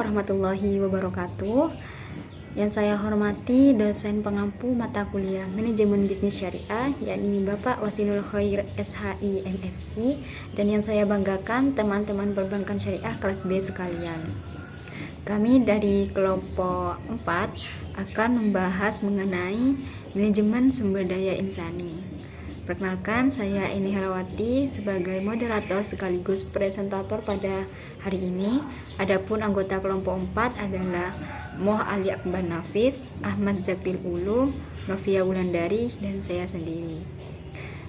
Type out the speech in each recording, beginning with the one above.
warahmatullahi wabarakatuh. Yang saya hormati dosen pengampu mata kuliah Manajemen Bisnis Syariah, yakni Bapak Wasilul Khair SHI MSI, dan yang saya banggakan teman-teman perbankan syariah kelas B sekalian. Kami dari kelompok 4 akan membahas mengenai manajemen sumber daya insani. Perkenalkan, saya Eni Halawati sebagai moderator sekaligus presentator pada hari ini. Adapun anggota kelompok 4 adalah Moh Ali Akbar Nafis, Ahmad Zakil Ulu, Novia Wulandari, dan saya sendiri.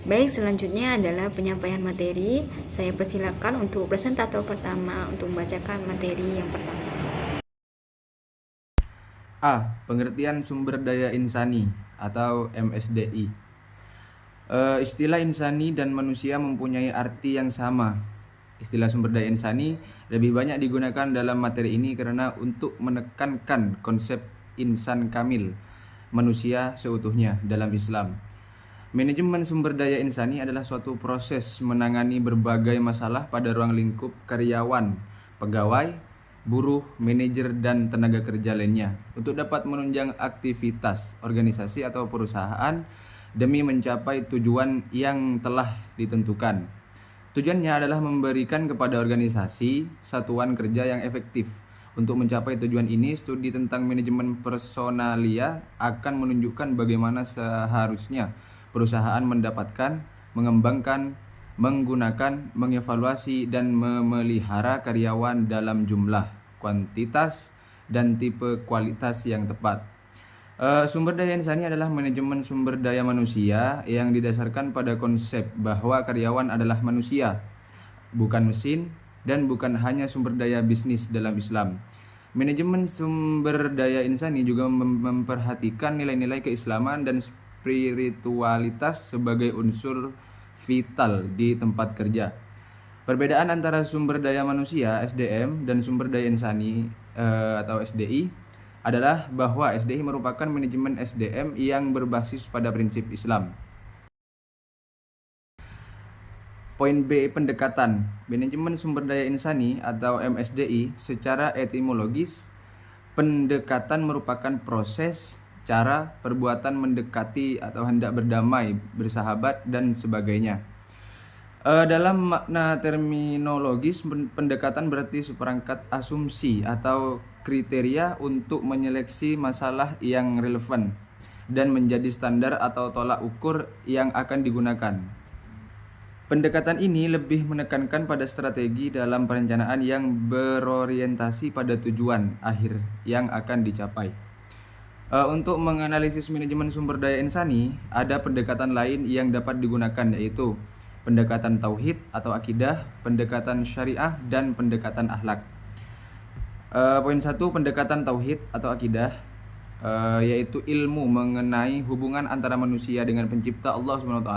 Baik, selanjutnya adalah penyampaian materi. Saya persilakan untuk presentator pertama untuk membacakan materi yang pertama. A. Pengertian sumber daya insani atau MSDI. Istilah insani dan manusia mempunyai arti yang sama. Istilah sumber daya insani lebih banyak digunakan dalam materi ini karena untuk menekankan konsep insan kamil, manusia seutuhnya dalam Islam. Manajemen sumber daya insani adalah suatu proses menangani berbagai masalah pada ruang lingkup karyawan, pegawai, buruh, manajer, dan tenaga kerja lainnya untuk dapat menunjang aktivitas organisasi atau perusahaan demi mencapai tujuan yang telah ditentukan. Tujuannya adalah memberikan kepada organisasi satuan kerja yang efektif. Untuk mencapai tujuan ini, studi tentang manajemen personalia akan menunjukkan bagaimana seharusnya perusahaan mendapatkan, mengembangkan, menggunakan, mengevaluasi, dan memelihara karyawan dalam jumlah, kuantitas, dan tipe kualitas yang tepat. Sumber daya insani adalah manajemen sumber daya manusia yang didasarkan pada konsep bahwa karyawan adalah manusia, bukan mesin, dan bukan hanya sumber daya bisnis dalam Islam. Manajemen sumber daya insani juga memperhatikan nilai-nilai keislaman dan spiritualitas sebagai unsur vital di tempat kerja. Perbedaan antara sumber daya manusia (SDM) dan sumber daya insani atau SDI adalah bahwa SDI merupakan manajemen SDM yang berbasis pada prinsip Islam. Poin B. Pendekatan. Manajemen sumber daya insani atau MSDI secara etimologis, pendekatan merupakan proses, cara, perbuatan mendekati atau hendak berdamai, bersahabat, dan sebagainya. Dalam makna terminologis, pendekatan berarti seperangkat asumsi atau kriteria untuk menyeleksi masalah yang relevan dan menjadi standar atau tolak ukur yang akan digunakan. Pendekatan ini lebih menekankan pada strategi dalam perencanaan yang berorientasi pada tujuan akhir yang akan dicapai. Untuk menganalisis manajemen sumber daya insani, ada pendekatan lain yang dapat digunakan, yaitu pendekatan tauhid atau akidah, pendekatan syariah, dan pendekatan akhlak. Poin 1, pendekatan tauhid atau akidah, yaitu ilmu mengenai hubungan antara manusia dengan pencipta Allah SWT.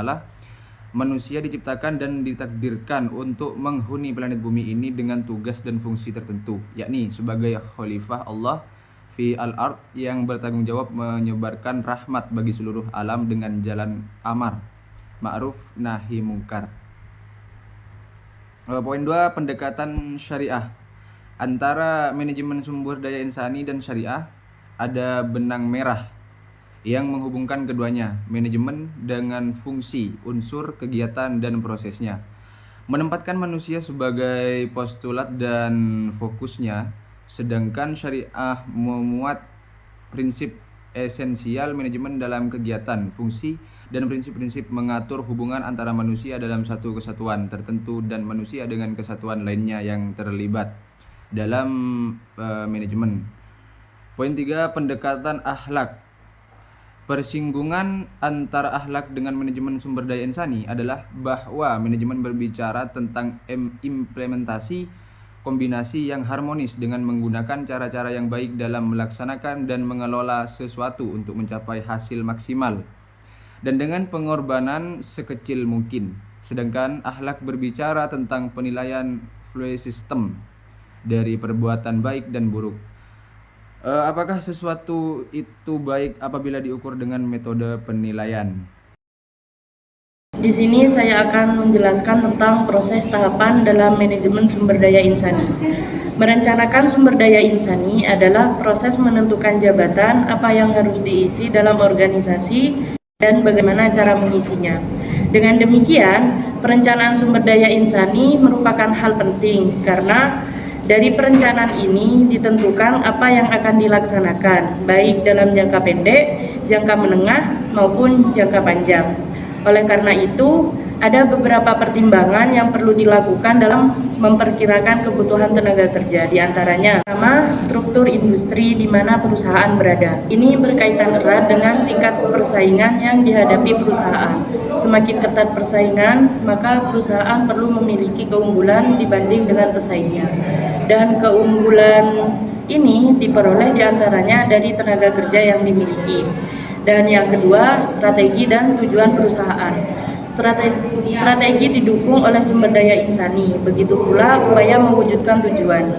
Manusia diciptakan dan ditakdirkan untuk menghuni planet bumi ini dengan tugas dan fungsi tertentu, yakni sebagai khalifah Allah fi al-ard yang bertanggung jawab menyebarkan rahmat bagi seluruh alam dengan jalan amar ma'ruf nahi mungkar. Poin 2, pendekatan syariah. Antara manajemen sumber daya insani dan syariah ada benang merah yang menghubungkan keduanya, manajemen dengan fungsi, unsur, kegiatan, dan prosesnya. Menempatkan manusia sebagai postulat dan fokusnya, sedangkan syariah memuat prinsip esensial manajemen dalam kegiatan, fungsi, dan prinsip-prinsip mengatur hubungan antara manusia dalam satu kesatuan tertentu dan manusia dengan kesatuan lainnya yang terlibat dalam manajemen. Poin 3, pendekatan akhlak. Persinggungan antara akhlak dengan manajemen sumber daya insani adalah bahwa manajemen berbicara tentang implementasi kombinasi yang harmonis dengan menggunakan cara-cara yang baik dalam melaksanakan dan mengelola sesuatu untuk mencapai hasil maksimal dan dengan pengorbanan sekecil mungkin. Sedangkan akhlak berbicara tentang penilaian value system dari perbuatan baik dan buruk. Apakah sesuatu itu baik apabila diukur dengan metode penilaian? Di sini saya akan menjelaskan tentang proses tahapan dalam manajemen sumber daya insani. Merencanakan sumber daya insani adalah proses menentukan jabatan apa yang harus diisi dalam organisasi dan bagaimana cara mengisinya. Dengan demikian, perencanaan sumber daya insani merupakan hal penting karena dari perencanaan ini ditentukan apa yang akan dilaksanakan, baik dalam jangka pendek, jangka menengah, maupun jangka panjang. Oleh karena itu, ada beberapa pertimbangan yang perlu dilakukan dalam memperkirakan kebutuhan tenaga kerja. Di antaranya, pertama, struktur industri di mana perusahaan berada. Ini berkaitan erat dengan tingkat persaingan yang dihadapi perusahaan. Semakin ketat persaingan, maka perusahaan perlu memiliki keunggulan dibanding dengan pesaingnya. Dan keunggulan ini diperoleh diantaranya dari tenaga kerja yang dimiliki. Dan yang kedua, strategi dan tujuan perusahaan. Strategi didukung oleh sumber daya insani, begitu pula upaya mewujudkan tujuan.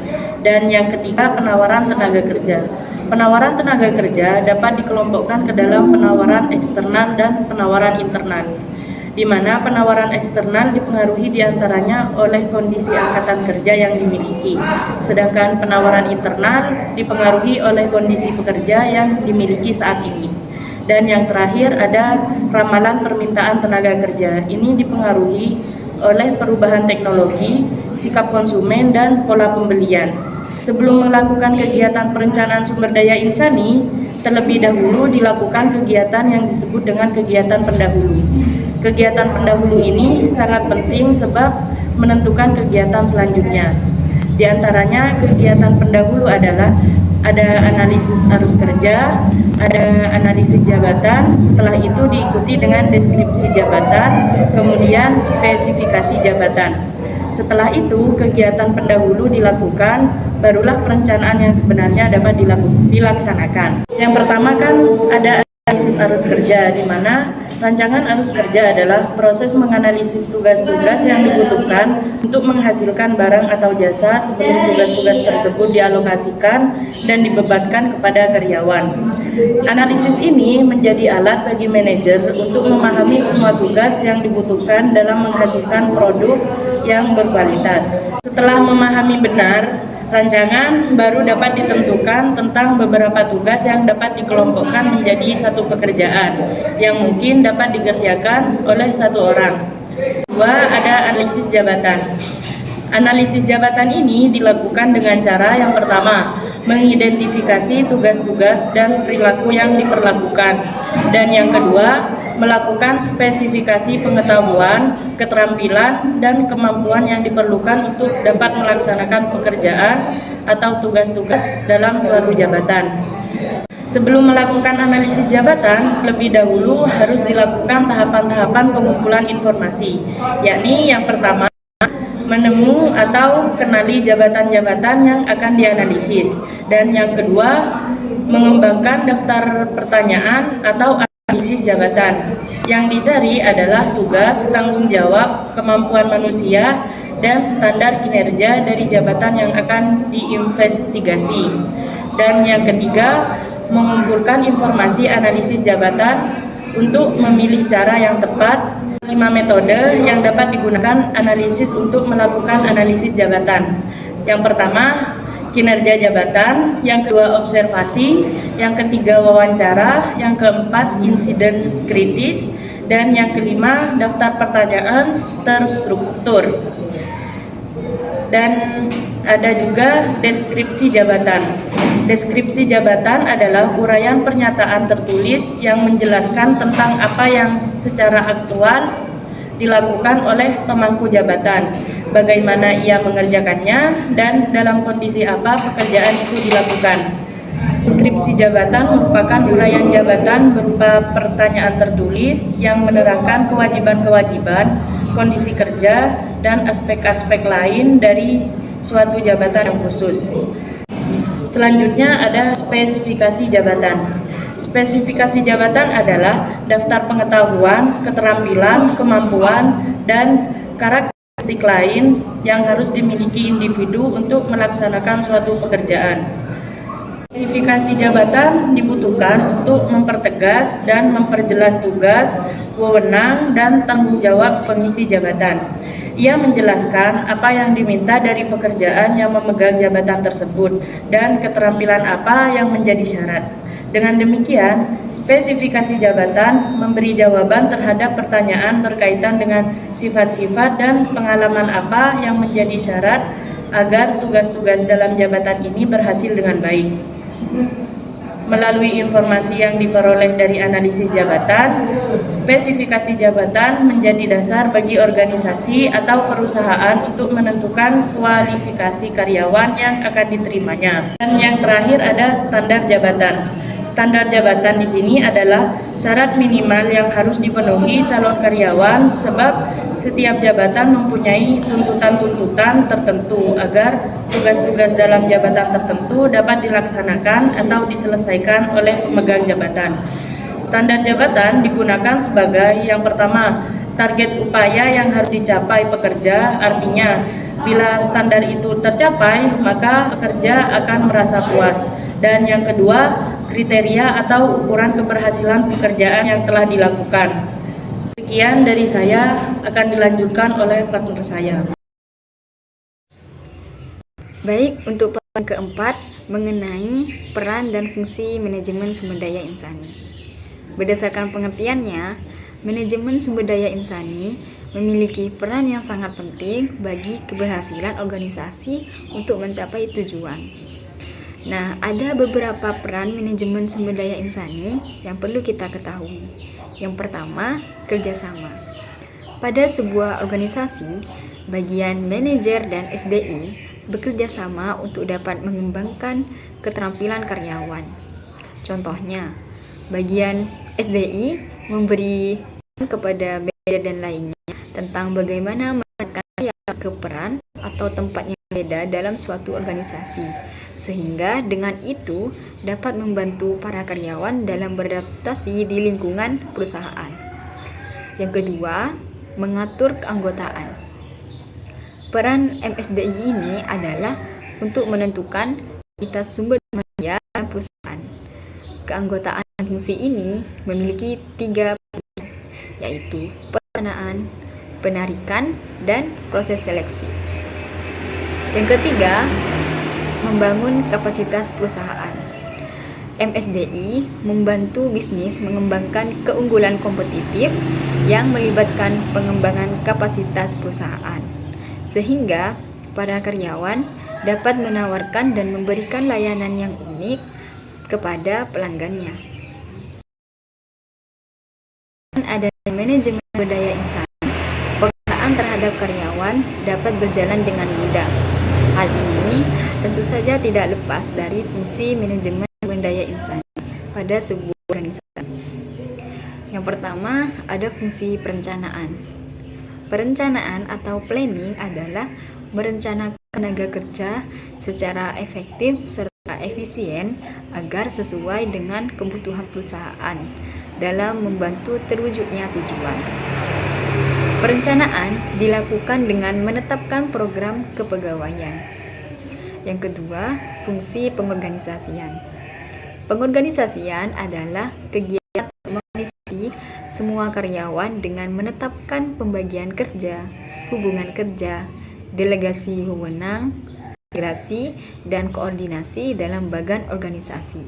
Dan yang ketiga, penawaran tenaga kerja. Penawaran tenaga kerja dapat dikelompokkan ke dalam penawaran eksternal dan penawaran internal, di mana penawaran eksternal dipengaruhi diantaranya oleh kondisi angkatan kerja yang dimiliki, sedangkan penawaran internal dipengaruhi oleh kondisi pekerja yang dimiliki saat ini. Dan yang terakhir ada ramalan permintaan tenaga kerja. Ini dipengaruhi oleh perubahan teknologi, sikap konsumen, dan pola pembelian. Sebelum melakukan kegiatan perencanaan sumber daya insani, terlebih dahulu dilakukan kegiatan yang disebut dengan kegiatan pendahulu. Kegiatan pendahulu ini sangat penting sebab menentukan kegiatan selanjutnya. Di antaranya kegiatan pendahulu adalah ada analisis arus kerja, ada analisis jabatan, setelah itu diikuti dengan deskripsi jabatan, kemudian spesifikasi jabatan. Setelah itu kegiatan pendahulu dilakukan, barulah perencanaan yang sebenarnya dapat dilaksanakan. Yang pertama kan ada analisis arus kerja, di mana rancangan arus kerja adalah proses menganalisis tugas-tugas yang dibutuhkan untuk menghasilkan barang atau jasa sebelum tugas-tugas tersebut dialokasikan dan dibebankan kepada karyawan. Analisis ini menjadi alat bagi manajer untuk memahami semua tugas yang dibutuhkan dalam menghasilkan produk yang berkualitas. Setelah memahami benar rancangan, baru dapat ditentukan tentang beberapa tugas yang dapat dikelompokkan menjadi satu pekerjaan yang mungkin dapat dikerjakan oleh satu orang. Kedua, ada analisis jabatan. Analisis jabatan ini dilakukan dengan cara yang pertama, mengidentifikasi tugas-tugas dan perilaku yang diperlakukan. Dan yang kedua, melakukan spesifikasi pengetahuan, keterampilan, dan kemampuan yang diperlukan untuk dapat melaksanakan pekerjaan atau tugas-tugas dalam suatu jabatan. Sebelum melakukan analisis jabatan, lebih dahulu harus dilakukan tahapan-tahapan pengumpulan informasi, yakni yang pertama, menemu atau kenali jabatan-jabatan yang akan dianalisis, dan yang kedua, mengembangkan daftar pertanyaan atau analisis jabatan. Yang dicari adalah tugas, tanggung jawab, kemampuan manusia, dan standar kinerja dari jabatan yang akan diinvestigasi. Dan yang ketiga, mengumpulkan informasi analisis jabatan untuk memilih cara yang tepat. 5 metode yang dapat digunakan analisis untuk melakukan analisis jabatan. Yang pertama, kinerja jabatan, yang kedua observasi, yang ketiga wawancara, yang keempat insiden kritis, dan yang kelima daftar pertanyaan terstruktur. Dan ada juga deskripsi jabatan. Deskripsi jabatan adalah uraian pernyataan tertulis yang menjelaskan tentang apa yang secara aktual dilakukan oleh pemangku jabatan, bagaimana ia mengerjakannya, dan dalam kondisi apa pekerjaan itu dilakukan. Deskripsi jabatan merupakan uraian jabatan berupa pertanyaan tertulis yang menerangkan kewajiban-kewajiban, kondisi kerja, dan aspek-aspek lain dari suatu jabatan yang khusus. Selanjutnya ada spesifikasi jabatan. Spesifikasi jabatan adalah daftar pengetahuan, keterampilan, kemampuan, dan karakteristik lain yang harus dimiliki individu untuk melaksanakan suatu pekerjaan. Spesifikasi jabatan dibutuhkan untuk mempertegas dan memperjelas tugas, wewenang, dan tanggung jawab pengisi jabatan. Ia menjelaskan apa yang diminta dari pekerjaan yang memegang jabatan tersebut dan keterampilan apa yang menjadi syarat. Dengan demikian, spesifikasi jabatan memberi jawaban terhadap pertanyaan berkaitan dengan sifat-sifat dan pengalaman apa yang menjadi syarat agar tugas-tugas dalam jabatan ini berhasil dengan baik. Melalui informasi yang diperoleh dari analisis jabatan, spesifikasi jabatan menjadi dasar bagi organisasi atau perusahaan untuk menentukan kualifikasi karyawan yang akan diterimanya. Dan yang terakhir ada standar jabatan. Standar jabatan di sini adalah syarat minimal yang harus dipenuhi calon karyawan, sebab setiap jabatan mempunyai tuntutan-tuntutan tertentu agar tugas-tugas dalam jabatan tertentu dapat dilaksanakan atau diselesaikan oleh pemegang jabatan. Standar jabatan digunakan sebagai yang pertama, target upaya yang harus dicapai pekerja, artinya bila standar itu tercapai maka pekerja akan merasa puas. Dan yang kedua, kriteria atau ukuran keberhasilan pekerjaan yang telah dilakukan. Sekian dari saya, akan dilanjutkan oleh partner saya. Baik, untuk poin keempat mengenai peran dan fungsi manajemen sumber daya insani. Berdasarkan pengertiannya, manajemen sumber daya insani memiliki peran yang sangat penting bagi keberhasilan organisasi untuk mencapai tujuan. Nah, ada beberapa peran manajemen sumber daya insani yang perlu kita ketahui. Yang pertama, kerjasama. Pada sebuah organisasi, bagian manajer dan SDI bekerja sama untuk dapat mengembangkan keterampilan karyawan. Contohnya, bagian SDI memberi kepada manajer dan lainnya tentang bagaimana menekan ke peran atau tempat yang beda dalam suatu organisasi, sehingga dengan itu dapat membantu para karyawan dalam beradaptasi di lingkungan perusahaan. Yang kedua, mengatur keanggotaan. Peran MSDI ini adalah untuk menentukan kualitas sumber daya dalam perusahaan. Keanggotaan fungsi ini memiliki 3 bagian, yaitu perencanaan, penarikan, dan proses seleksi. Yang ketiga, membangun kapasitas perusahaan. MSDI membantu bisnis mengembangkan keunggulan kompetitif yang melibatkan pengembangan kapasitas perusahaan, sehingga para karyawan dapat menawarkan dan memberikan layanan yang unik kepada pelanggannya. Ada manajemen sumber daya insani, pengelolaan terhadap karyawan dapat berjalan dengan mudah. Hal ini tentu saja tidak lepas dari fungsi manajemen sumber daya insani pada sebuah organisasi. Yang pertama, ada fungsi perencanaan. Perencanaan atau planning adalah merencanakan tenaga kerja secara efektif serta efisien agar sesuai dengan kebutuhan perusahaan dalam membantu terwujudnya tujuan. Perencanaan dilakukan dengan menetapkan program kepegawaian. Yang kedua, fungsi pengorganisasian. Pengorganisasian adalah kegiatan mengisi semua karyawan dengan menetapkan pembagian kerja, hubungan kerja, delegasi wewenang, integrasi, dan koordinasi dalam bagan organisasi.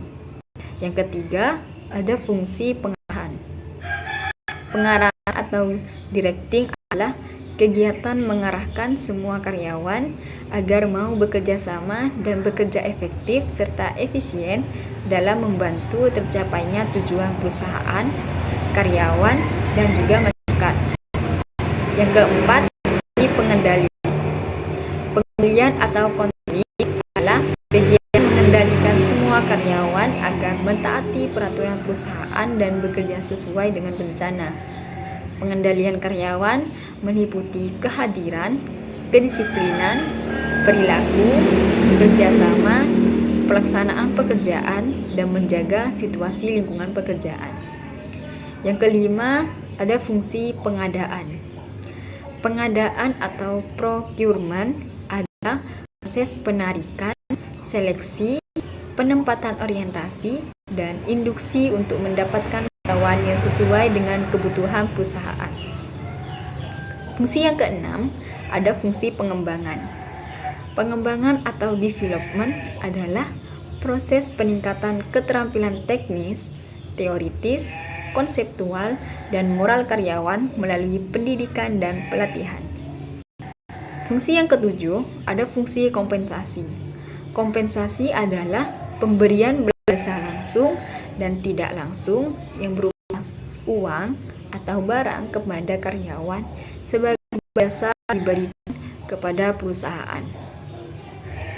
Yang ketiga, ada fungsi pengarahan. Pengarahan atau directing adalah kegiatan mengarahkan semua karyawan agar mau bekerja sama dan bekerja efektif serta efisien dalam membantu tercapainya tujuan perusahaan, karyawan, dan juga masyarakat. Yang keempat, pengendalian. Pengendalian atau kontrol adalah kegiatan mengendalikan semua karyawan agar mentaati peraturan perusahaan dan bekerja sesuai dengan rencana. Pengendalian karyawan meliputi kehadiran, kedisiplinan, perilaku, kerjasama, pelaksanaan pekerjaan, dan menjaga situasi lingkungan pekerjaan. Yang kelima, ada fungsi pengadaan. Pengadaan atau procurement adalah proses penarikan, seleksi, penempatan orientasi, dan induksi untuk mendapatkan karyawan yang sesuai dengan kebutuhan perusahaan. Fungsi yang keenam, ada fungsi pengembangan. Pengembangan atau development adalah proses peningkatan keterampilan teknis, teoritis, konseptual, dan moral karyawan melalui pendidikan dan pelatihan. Fungsi yang ketujuh, ada fungsi kompensasi. Kompensasi adalah pemberian berdasar langsung dan tidak langsung yang berupa uang atau barang kepada karyawan sebagai jasa diberikan kepada perusahaan.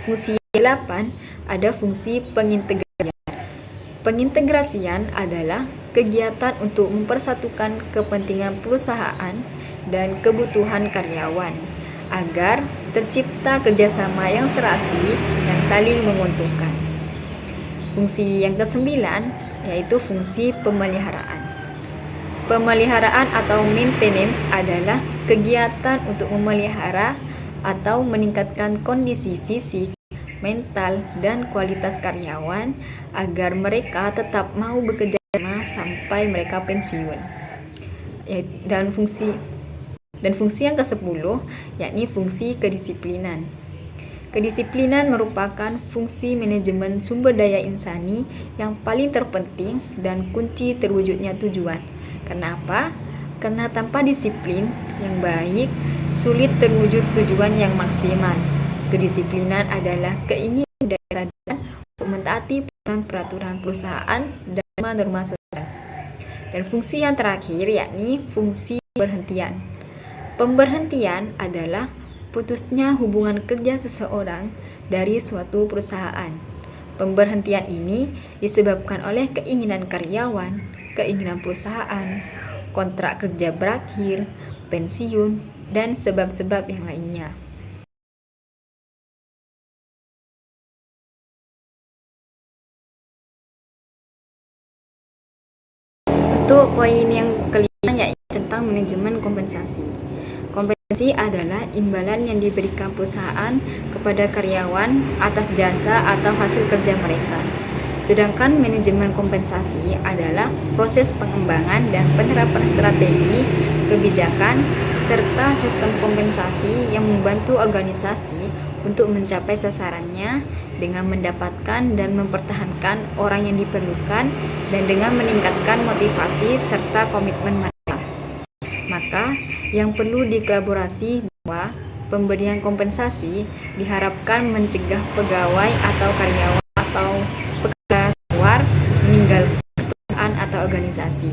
Fungsi 8 ada fungsi pengintegrasian. Pengintegrasian adalah kegiatan untuk mempersatukan kepentingan perusahaan dan kebutuhan karyawan agar tercipta kerjasama yang serasi dan saling menguntungkan. Fungsi yang kesembilan yaitu fungsi pemeliharaan. Pemeliharaan atau maintenance adalah kegiatan untuk memelihara atau meningkatkan kondisi fisik, mental, dan kualitas karyawan agar mereka tetap mau bekerja sama sampai mereka pensiun. Dan fungsi yang ke-10 yakni fungsi kedisiplinan. Kedisiplinan merupakan fungsi manajemen sumber daya insani yang paling terpenting dan kunci terwujudnya tujuan. Kenapa? Karena tanpa disiplin yang baik, sulit terwujud tujuan yang maksimal. Kedisiplinan adalah keinginan dan kesadaran untuk mentaati peraturan perusahaan dan norma sosial. Dan fungsi yang terakhir yakni fungsi pemberhentian. Pemberhentian adalah putusnya hubungan kerja seseorang dari suatu perusahaan. Pemberhentian ini disebabkan oleh keinginan karyawan, keinginan perusahaan, kontrak kerja berakhir, pensiun, dan sebab-sebab yang lainnya. Untuk poin yang kelima yaitu tentang manajemen kompensasi. Kompensasi adalah imbalan yang diberikan perusahaan kepada karyawan atas jasa atau hasil kerja mereka. Sedangkan manajemen kompensasi adalah proses pengembangan dan penerapan strategi, kebijakan, serta sistem kompensasi yang membantu organisasi untuk mencapai sasarannya dengan mendapatkan dan mempertahankan orang yang diperlukan dan dengan meningkatkan motivasi serta komitmen mereka. Maka, yang perlu dikolaborasi bahwa pemberian kompensasi diharapkan mencegah pegawai atau karyawan atau pekerja keluar meninggalkan perusahaan atau organisasi.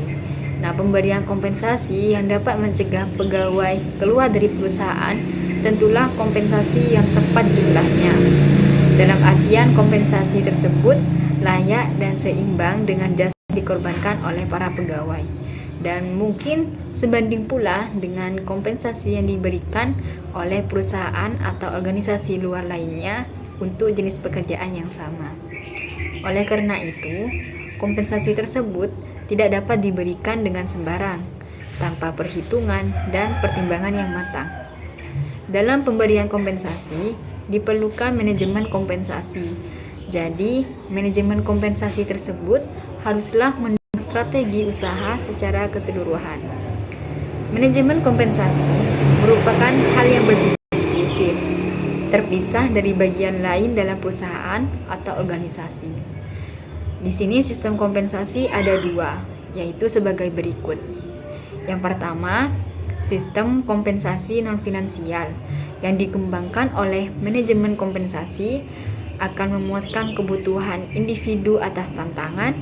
Nah, pemberian kompensasi yang dapat mencegah pegawai keluar dari perusahaan tentulah kompensasi yang tepat jumlahnya. Dalam artian kompensasi tersebut layak dan seimbang dengan jasa yang dikorbankan oleh para pegawai. Dan mungkin sebanding pula dengan kompensasi yang diberikan oleh perusahaan atau organisasi luar lainnya untuk jenis pekerjaan yang sama. Oleh karena itu, kompensasi tersebut tidak dapat diberikan dengan sembarang, tanpa perhitungan dan pertimbangan yang matang. Dalam pemberian kompensasi, diperlukan manajemen kompensasi. Jadi, manajemen kompensasi tersebut haruslah strategi usaha secara keseluruhan. Manajemen kompensasi merupakan hal yang bersifat eksklusif, terpisah dari bagian lain dalam perusahaan atau organisasi. Di sini sistem kompensasi ada dua, yaitu sebagai berikut. Yang pertama, sistem kompensasi non-finansial yang dikembangkan oleh manajemen kompensasi akan memuaskan kebutuhan individu atas tantangan,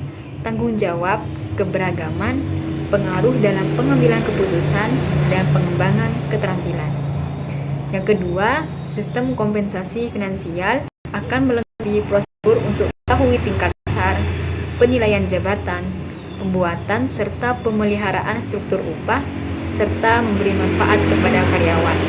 tanggung jawab, keberagaman, pengaruh dalam pengambilan keputusan, dan pengembangan keterampilan. Yang kedua, sistem kompensasi finansial akan melengkapi prosedur untuk mengetahui tingkat dasar, penilaian jabatan, pembuatan serta pemeliharaan struktur upah, serta memberi manfaat kepada karyawan.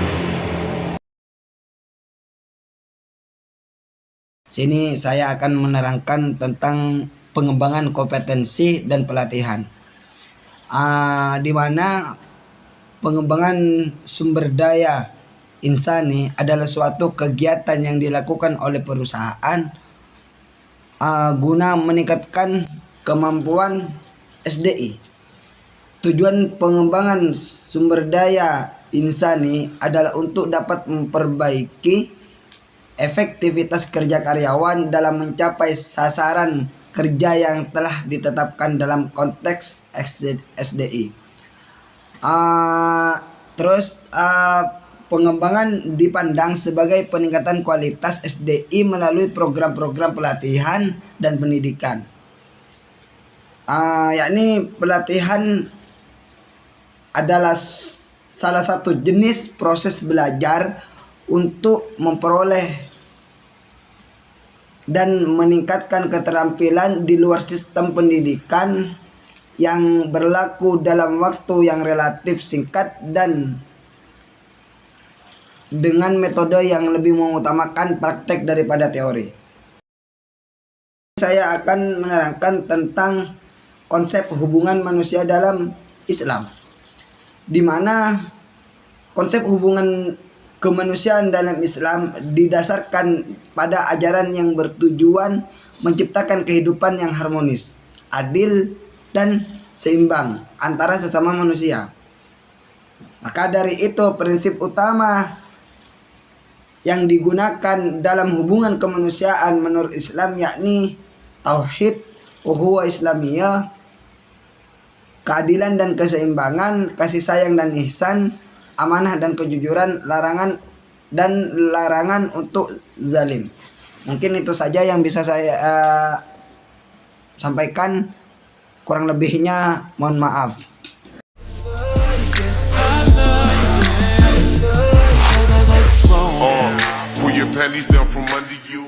Sini saya akan menerangkan tentang pengembangan kompetensi dan pelatihan, di mana pengembangan sumber daya insani adalah suatu kegiatan yang dilakukan oleh perusahaan guna meningkatkan kemampuan SDI. Tujuan pengembangan sumber daya insani adalah untuk dapat memperbaiki efektivitas kerja karyawan dalam mencapai sasaran kerja yang telah ditetapkan dalam konteks SDI. Pengembangan dipandang sebagai peningkatan kualitas SDI melalui program-program pelatihan dan pendidikan. Yakni pelatihan adalah salah satu jenis proses belajar untuk memperoleh dan meningkatkan keterampilan di luar sistem pendidikan yang berlaku dalam waktu yang relatif singkat dan dengan metode yang lebih mengutamakan praktek daripada teori. Saya akan menerangkan tentang konsep hubungan manusia dalam Islam, di mana konsep hubungan kemanusiaan dalam Islam didasarkan pada ajaran yang bertujuan menciptakan kehidupan yang harmonis, adil, dan seimbang antara sesama manusia. Maka dari itu prinsip utama yang digunakan dalam hubungan kemanusiaan menurut Islam yakni tauhid, ukhuwah Islamiyah, keadilan dan keseimbangan, kasih sayang dan ihsan, amanah dan kejujuran, larangan untuk zalim. Mungkin itu saja yang bisa saya sampaikan. Kurang lebihnya mohon maaf. Pull your panties down from under you.